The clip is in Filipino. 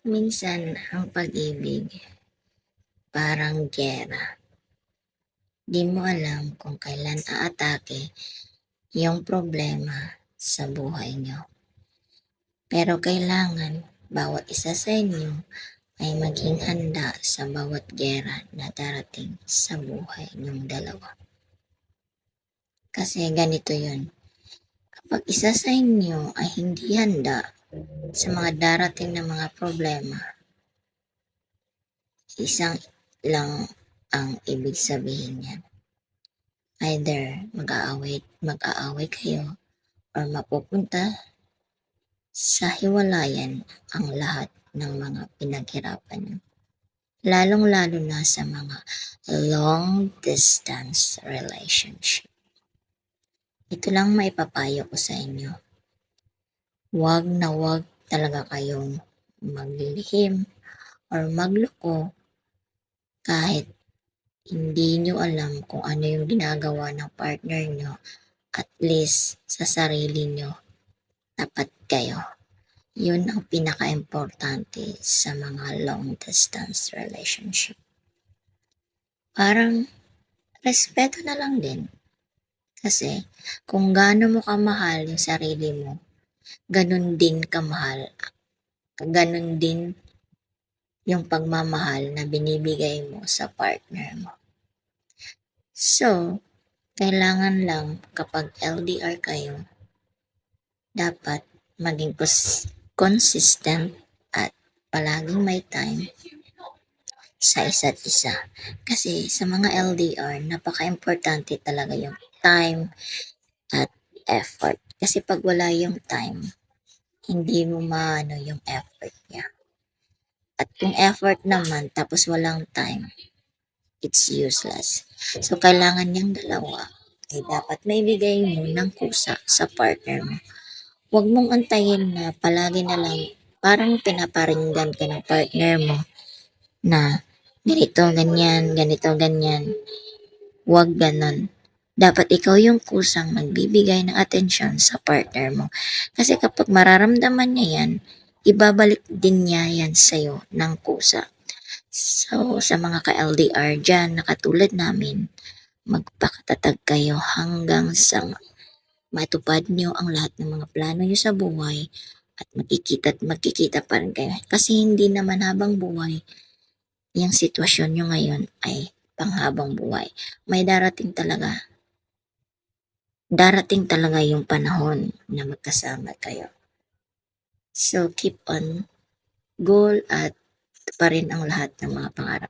Minsan ang pag-ibig parang giyera. Di mo alam kung kailan aatake yung problema sa buhay niyo. Pero kailangan bawat isa sa inyo ay maging handa sa bawat giyera na darating sa buhay niyong dalawa. Kasi ganito yun, kapag isa sa inyo ay hindi handa sa mga darating na mga problema, isang lang ang ibig sabihin niyan. Either mag-aaway kayo or mapupunta sa hiwalayan ang lahat ng mga pinaghirapan niyo. Lalong-lalo na sa mga long distance relationship. Ito lang maipapayo ko sa inyo. Wag na wag talaga kayong maglilihim or magloko kahit hindi nyo alam kung ano yung ginagawa ng partner nyo. At least sa sarili nyo, tapat kayo. Yun ang pinaka-importante sa mga long distance relationship. Parang respeto na lang din. Kasi kung gaano mo kamahal yung sarili mo, ganun din kamahal, ganun din yung pagmamahal na binibigay mo sa partner mo. So, kailangan lang kapag LDR kayo, dapat maging consistent at palaging may time sa isa't isa. Kasi sa mga LDR, napaka-importante talaga yung time at effort. Kasi pag wala yung time, hindi mo maano yung effort niya. At kung effort naman tapos walang time, it's useless. So, kailangan niyang dalawa ay dapat maibigay mo ng kusa sa partner mo. Huwag mong antayin na palagi na lang parang pinaparinggan ka ng partner mo na ganito, ganyan, ganito, ganyan. Huwag ganon. Dapat ikaw yung kusang magbibigay ng atensyon sa partner mo. Kasi kapag mararamdaman niya yan, ibabalik din niya yan sa'yo ng kusa. So, sa mga ka-LDR dyan na katulad namin, magpakatatag kayo hanggang sa matupad nyo ang lahat ng mga plano nyo sa buhay at magkikita pa rin kayo. Kasi hindi naman habang buhay, yung sitwasyon nyo ngayon ay panghabang buhay. May darating talaga yung panahon na magkasama kayo. So, keep on goal at pa rin ang lahat ng mga pangarap.